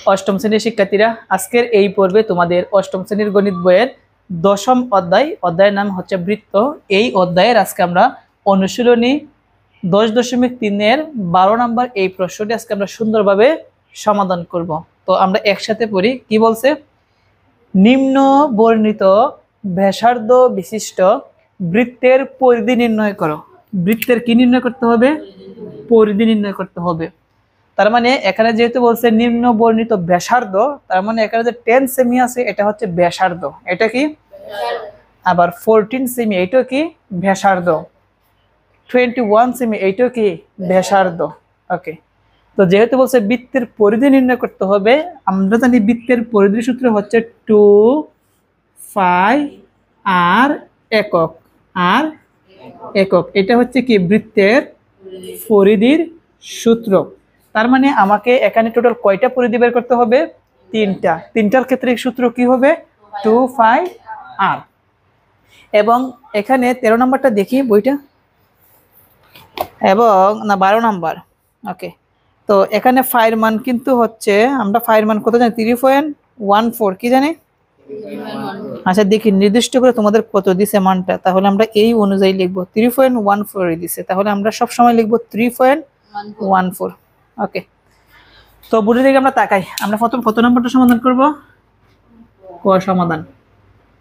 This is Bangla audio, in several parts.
অষ্টম শ্রেণীর শিক্ষার্থীরা, আজকের এই পর্বে তোমাদের অষ্টম শ্রেণীর গণিত বইয়ের দশম অধ্যায়ের নাম হচ্ছে বৃত্ত। এই অধ্যায়ের আজকে আমরা অনুশীলনী 10.3-এর 12 নম্বর এই প্রশ্নটি আজকে আমরা সুন্দরভাবে সমাধান করব। তো আমরা একসাথে পড়ি। কি বলছে? নিম্ন বর্ণিত ব্যাসার্ধ বিশিষ্ট বৃত্তের পরিধি নির্ণয় করো। বৃত্তের কি নির্ণয় করতে হবে? পরিধি নির্ণয় করতে হবে। তার মানে এখানে যেহেতু বলছে নিম্ন বর্ণিত ব্যাসার্ধ, তার মানে এখানে যে 10 সেমি আছে এটা হচ্ছে ব্যাসার্ধ। এটা কি? আবার 14 সেমি এটাও কি? ব্যাসার্ধ। 21 সেমি এইটাও কি? ব্যাসার্ধ। ওকে, তো যেহেতু বলছে বৃত্তের পরিধি নির্ণয় করতে হবে, আমরা জানি বৃত্তের পরিধির সূত্র হচ্ছে 2 পাই আর একক। আর একক এটা হচ্ছে কি? বৃত্তের পরিধির সূত্র। তার মানে আমাকে এখানে টোটাল কয়টা পরিধি বের করতে হবে? তিনটা। তিনটার ক্ষেত্রে সূত্র কি হবে? 2 পাই আর। এবং এখানে 13 নম্বরটা দেখি বইটা, এবং না 12 নম্বর। ওকে, তো এখানে ফাইয়ের মান কিন্তু হচ্ছে, আমরা ফাইয়ের মান কত জানি? 3.14 কি জানি? আচ্ছা দেখি নির্দিষ্ট করে তোমাদের কত দিছে মানটা, তাহলে আমরা এই অনুযায়ী লিখবো। 3.14 দিছে, তাহলে আমরা সব সময় লিখবো 3.14। ওকে, তো বুঝে দিকে আমরা তাকাই। আমরা প্রথম কত নম্বরটা সমাধান করব? ক সমাধান।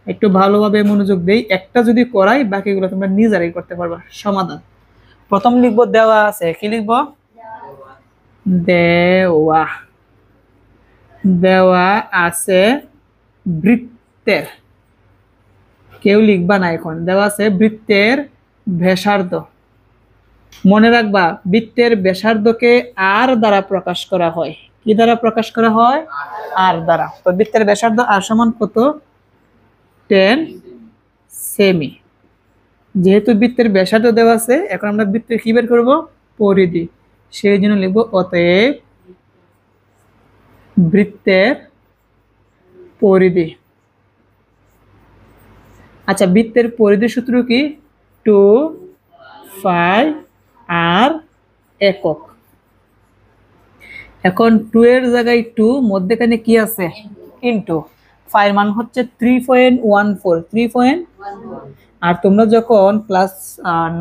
একটু ভালোভাবে মনোযোগ দেই, একটা যদি করাই বাকিগুলো তোমরা নিজেরাই করতে পারবা। সমাধান প্রথম লিখবো দেওয়া আছে। কি লিখবো? দেওয়া দেওয়া আছে বৃত্তের, কেউ লিখবা না এখন। দেওয়া আছে বৃত্তের ব্যাসার্ধ। মনে রাখবা বৃত্তের ব্যাসার্ধকে আর দ্বারা প্রকাশ করা হয়। কি দ্বারা প্রকাশ করা হয়? আর দ্বারা। তো বৃত্তের ব্যাসার্ধ আর সমান কত? 10 সেমি। যেহেতু বৃত্তের ব্যাসার্ধ দেওয়া আছে, এখন আমরা বৃত্তের কি বের করবো? পরিধি। সেই জন্য লিখবো অতএব বৃত্তের পরিধি। আচ্ছা, বৃত্তের পরিধির সূত্র কি? 2 পাই আর একক। এখন 2 এর জায়গায় 2, মধ্যখানে কি আছে? ইনটু। ফাইয়ের মান হচ্ছে 3.14। আর তোমরা যখন ক্লাস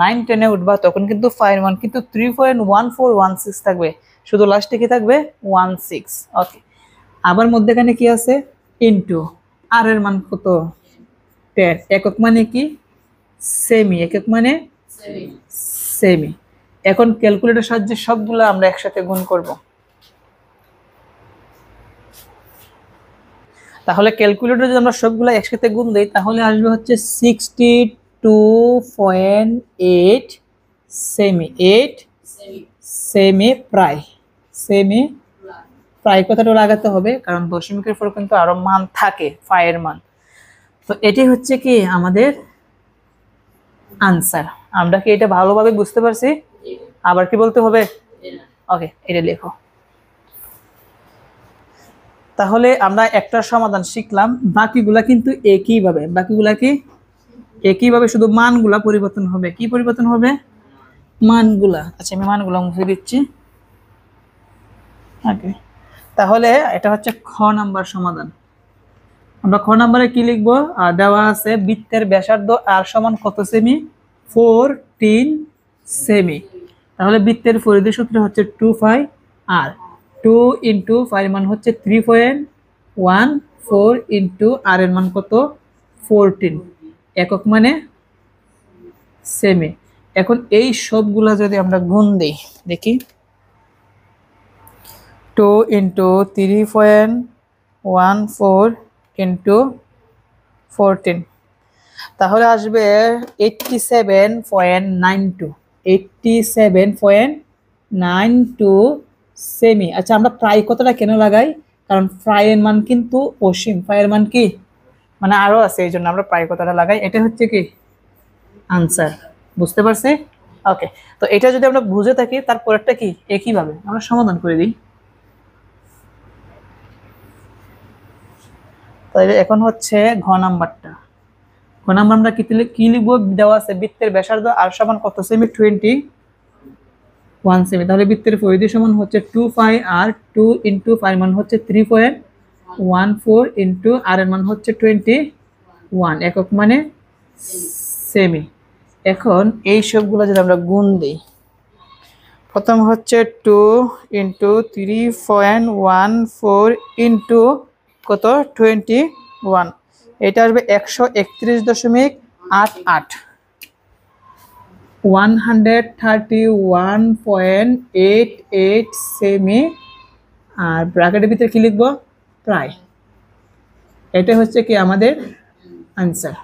9-10-এ উঠবা তখন কিন্তু ফাইয়ের মান কিন্তু 3.1416 থাকবে, শুধু লাস্টে কি থাকবে? 16। ওকে, আবার মধ্যখানে কি আছে? ইনটু। আর এর মান কত? 10। একক মানে কি? সেমি। একক মানে সেমি। এখন ক্যালকুলেটর সাহায্যে সবগুলো আমরা একসাথে গুণ করব। তাহলে ক্যালকুলেটর যদি আমরা সবগুলো একসাথে গুণ দেই তাহলে আসবে হচ্ছে 62.8 সেমি। 8 সেমি প্রায়। সেমি প্রায় কথাটা লাগাতে হবে, কারণ দশমিকের পর কিন্তু আরো মান থাকে ফাইয়ের মান। তো এটি হচ্ছে কি আমাদের আনসার। আমরা কি এটা ভালোভাবে বুঝতে পারছি? আবার কি বলতে হবে? ওকে, এটা লেখো। তাহলে আমরা একটা সমাধান শিখলাম, বাকিগুলা কিন্তু একইভাবে। বাকিগুলা কি একইভাবে, শুধু মানগুলা পরিবর্তন হবে। কি পরিবর্তন হবে? মানগুলা। আচ্ছা, আমি মানগুলা মুছে দিচ্ছি। ওকে, তাহলে এটা হচ্ছে খ নাম্বার সমাধান। আমরা খ নাম্বারে কি লিখবো? দেওয়া আছে বৃত্তের ব্যাসার্ধ আর সমান কত সেমি? 14 সেমি। তাহলে বৃত্তের পরিধি সূত্র হচ্ছে 2 পাই আর। 2 ইন্টু পাইয়ের মান হচ্ছে 3.14 ইন্টু আর এর মান কত? 14। একক মানে সেমি। এখন এই সবগুলা যদি আমরা গুণ দিই, দেখি 2 ইন্টু 3.14 ইন্টু 14, তাহলে আসবে 87.92। 87.92 সেমি। আচ্ছা, আমরা প্রায় কতটা কেন লাগাই? কারণ প্রায়ের মান কিন্তু অসীম। প্রায়ের মান কি মানে আরো আছে, এই জন্য আমরা প্রায় কতটা লাগাই। এটা হচ্ছে কি আনসার। বুঝতে পারছি? ওকে, তো এটা যদি আমরা বুঝে থাকি তারপরেরটা কি একইভাবে আমরা সমাধান করে দিই। তাহলে এখন হচ্ছে ঘ নাম্বারটা। ঘ নাম্বার আমরা কি লিখবো? দেওয়া আছে বৃত্তের ব্যাসার্ধ আর সমান কত সেমি? 20 1 সেমি। তাহলে বৃত্তের পরিধি সমান হচ্ছে 2 পাই আর 2 ইন্টু পাই মান হচ্ছে 3.14 ইন্টু আর এর মান হচ্ছে 21 একক মানে সেমি। এখন এই সবগুলো যদি আমরা গুণ দিই, প্রথম হচ্ছে 2 ইন্টু 3.14 ইন্টু কত 21, এটা আসবে 131.88, 131.88 সেমি। আর ব্র্যাকেটের ভিতরে কি লিখবো? প্রায়। এটা হচ্ছে কি আমাদের আনসার।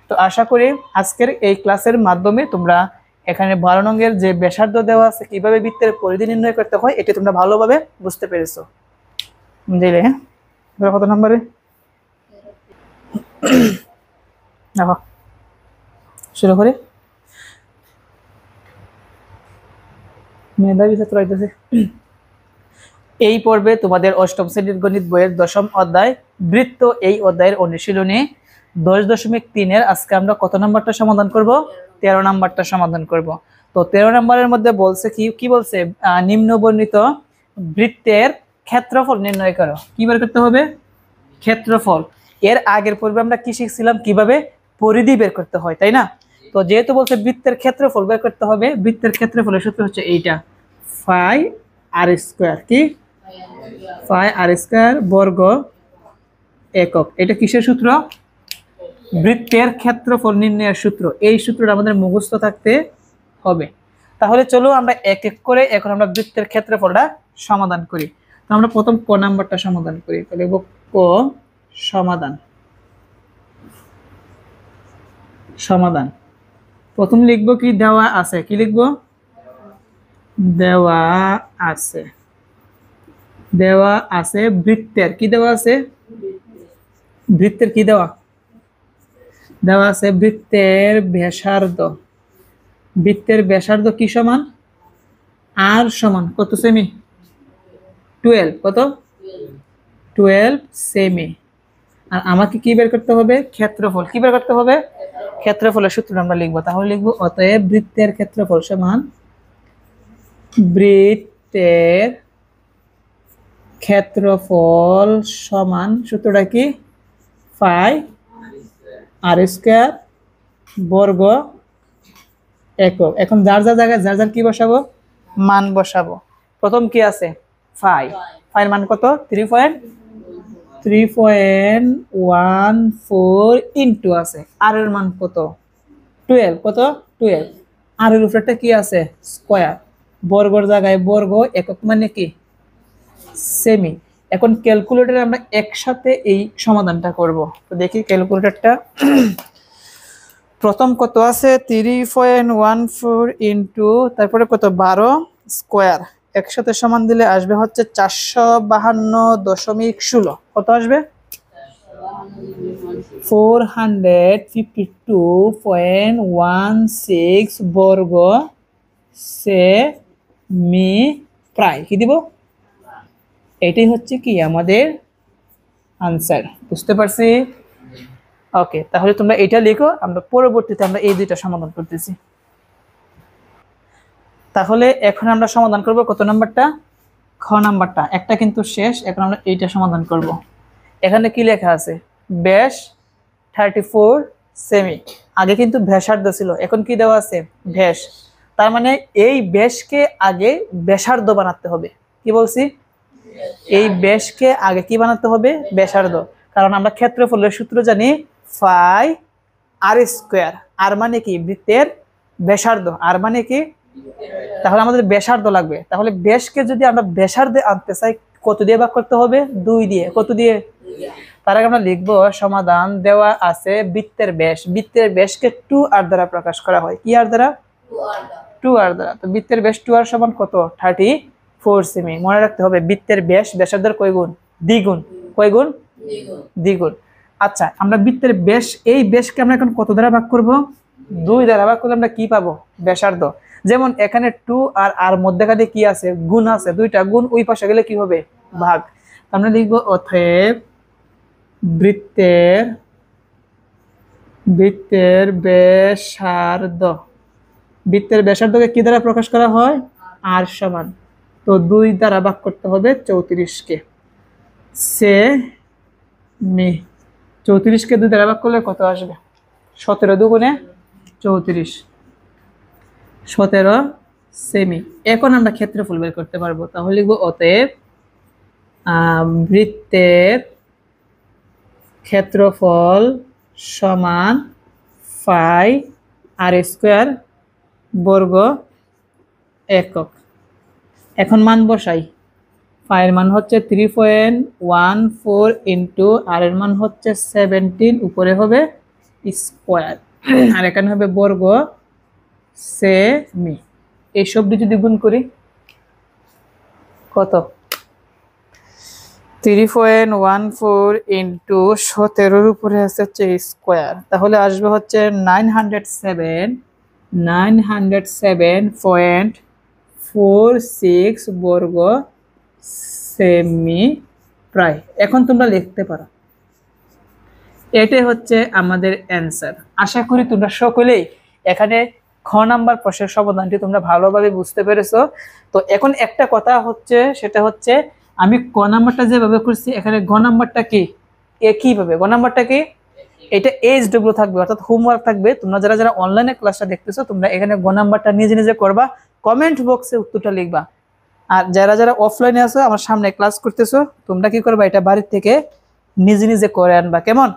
তো আশা করি আজকের এই ক্লাসের মাধ্যমে তোমরা এখানে 12 নংয়ের যে ব্যাসার্ধ দেওয়া আছে কিভাবে বৃত্তের পরিধি নির্ণয় করতে হয় এটি তোমরা ভালোভাবে বুঝতে পেরেছো। বুঝলে? হ্যাঁ, কত নম্বরে দেখো শুরু করে মেধাবী ছাত্র আইতেছে। এই পর্বে তোমাদের অষ্টম শ্রেণীর গণিত বইয়ের 10ম অধ্যায় বৃত্ত, এই অধ্যায়ের অনুশীলনী 10.3 আজকে আমরা কত নাম্বারটা সমাধান করব? 13 নাম্বারটা সমাধান করব। তো 13 নাম্বারের মধ্যে বলছে কি বলছে, নিম্ন বর্ণিত বৃত্তের ক্ষেত্রফল নির্ণয় করো। কি বের করতে হবে? ক্ষেত্রফল। এর আগের পর্বে আমরা কি শিখছিলাম? কিভাবে পরিধি বের করতে হয়, তাই না? তো যেহেতু বলছে বৃত্তের ক্ষেত্রফল বের করতে হবে, বৃত্তের ক্ষেত্রফলের সূত্র হচ্ছে এইটা, ফাই আর স্কয়ার। কি? ফাই আর স্কয়ার বর্গ একক। এটা কিসের সূত্র? বৃত্তের ক্ষেত্রফল নির্ণয়ের সূত্র। এই সূত্রটা আমাদের মুখস্থ থাকতে হবে। তাহলে চলো আমরা এক এক করে এখন আমরা বৃত্তের ক্ষেত্রফলটা সমাধান করি। তো আমরা প্রথম ক নাম্বারটা সমাধান করি। তাহলে ক সমাধান। সমাধান প্রথম লিখবো কি? দেওয়া আছে। কি লিখবো? দেওয়া আছে। দেওয়া আছে বৃত্তের কি দেওয়া আছে? বৃত্তের কি দেওয়া? দেওয়া আছে বৃত্তের ব্যাসার্ধ। বৃত্তের ব্যাসার্ধ কি সমান? আর সমান কত সেমি? 12। কত? 12 সেমি। আর আমাকে কি বের করতে হবে? ক্ষেত্রফল। কি বের করতে হবে? ক্ষেত্রফলের সূত্র আমরা লিখবো। তাহলে লিখবো অতএব বৃত্তের ক্ষেত্রফল সমান বৃত্তের ক্ষেত্রফল সমান সূত্রটা কি? ফাই আর স্কয়ার বর্গ একক। এখন যার যার জায়গায় যার যার কি বসাবো? মান বসাবো। প্রথম কি আছে? ফাই। ফাইয়ের মান কত? 3.14 ইন্টু আছে আর এর মান কত? 12। কত? 12। আর এর উপরটা কি আছে? স্কয়ার। বর্গর জায়গায় বর্গ, একক মানে কি? সেমি। এখন ক্যালকুলেটরে আমরা একসাথে এই সমাধানটা করব। তো দেখি ক্যালকুলেটরটা। প্রথম কত আছে? 3.14 ইন্টু তারপরে কত? 12 স্কয়ার। একসাথে সমান দিলে আসবে হচ্ছে 452.16। কত আসবে? 452.16 বর্গ সেমি প্রায়। কি দিব? এটাই হচ্ছে কি আমাদের আনসার। বুঝতে পারছি? ওকে, তাহলে তোমরা এটা লিখো, আমরা পরবর্তীতে আমরা এই দুইটা সমাধান করতেছি। তাহলে এখন আমরা সমাধান করব কত নাম্বারটা? খ নাম্বারটা। একটা কিন্তু শেষ, এখন আমরা এইটা সমাধান করব। এখানে কি লেখা আছে? ব্যাস 34 সেমি। আগে কিন্তু ব্যাসার্ধ ছিল, এখন কি দেওয়া আছে? ব্যাস। তার মানে এই ব্যাসকে আগে ব্যাসার্ধ বানাতে হবে। কি বলছি? এই ব্যাসকে আগে কি বানাতে হবে? ব্যাসার্ধ। কারণ আমরা ক্ষেত্রফলের সূত্র জানি ফাই আর স্কয়ার। আর মানে কি? বৃত্তের ব্যাসার্ধ। আর মানে কি? তাহলে আমাদের ব্যাসার্ধ লাগবে। তাহলে ব্যাসকে যদি আমরা ব্যাসার্ধে আনতে চাই কত দিয়ে ভাগ করতে হবে? 2 দিয়ে। কত দিয়ে? তার আগে আমরা লিখবো সমাধান। দেওয়া আছে বৃত্তের ব্যাস। বৃত্তের ব্যাসকে 2 আর দ্বারা প্রকাশ করা হয়। কি আর দ্বারা? 2 আর দ্বারা। তো বৃত্তের ব্যাস 2 আর সমান কত? 34 সেমি। মনে রাখতে হবে বৃত্তের ব্যাস ব্যাসার্ধের কয় গুণ? দ্বিগুণ। কয় গুণ? দ্বিগুণ। আচ্ছা, আমরা বৃত্তের ব্যাস, এই ব্যাসকে আমরা এখন কত দ্বারা ভাগ করব? 2 দ্বারা ভাগ করলে আমরা কি পাবো? ব্যাসার্ধ। যেমন এখানে 2 আর আর মধ্যখানে কি আছে? গুণ আছে। দুইটা গুণ ওই পাশে গেলে কি হবে? ভাগ। আমরা লিখবো অতএব বৃত্তের ব্যাসার্ধ। বৃত্তের ব্যাসার্ধকে কি দ্বারা প্রকাশ করা হয়? আর সমান, তো 2 দ্বারা ভাগ করতে হবে 34কে, সেমি। 34কে 2 দ্বারা ভাগ করলে কত আসবে? 17 দুগুণে 34, 17 সেমি। এখন আমরা ক্ষেত্রফল বের করতে পারবো, তাহলে লিখবো অতএব বৃত্তের ক্ষেত্রফল সমান পাই আর স্কোয়ার বর্গ একক। এখন মান বসাই, পায়ের মান হচ্ছে 3.14 ইন্টু আর এর মান হচ্ছে 17, উপরে হবে স্কোয়ার আর এখানে হবে বর্গ সেমি। এই সবটি যদি গুণ করি কত? 3.14 ইন্টু 17 উপরে আছে হচ্ছে স্কোয়ার, তাহলে আসবে হচ্ছে 907.46 বর্গ সেমি প্রায়। এখন তোমরা লিখতে পারো, এটাই হচ্ছে আমাদের অ্যান্সার। আশা করি তোমরা সকলেই এখানে খ নাম্বার প্রশ্নের সমাধানটি তোমরা ভালোভাবে বুঝতে পেরেছো। তো এখন একটা কথা হচ্ছে, সেটা হচ্ছে আমি ক নাম্বারটা যেভাবে করছি, এখানে গ নাম্বারটা কি একইভাবে। গ নাম্বারটা কি? এটা HW থাকবে, অর্থাৎ হোমওয়ার্ক থাকবে। তোমরা যারা যারা অনলাইনে ক্লাসটা দেখতেছো, তোমরা এখানে গ নাম্বারটা নিজে নিজে করবা, কমেন্ট বক্সে উত্তরটা লিখবা। আর যারা যারা অফলাইনে আছো, আমার সামনে ক্লাস করতেছো, তোমরা কি করবা? এটা বাড়ির থেকে নিজে নিজে করে আনবা, কেমন?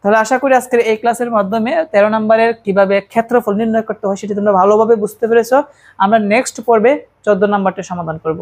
তাহলে আশা করি আজকের এই ক্লাসের মাধ্যমে 13 নম্বরের কিভাবে ক্ষেত্রফল নির্ণয় করতে হয় সেটি তোমরা ভালোভাবে বুঝতে পেরেছো। আমরা নেক্সট পর্বে 14 নম্বরটা সমাধান করব।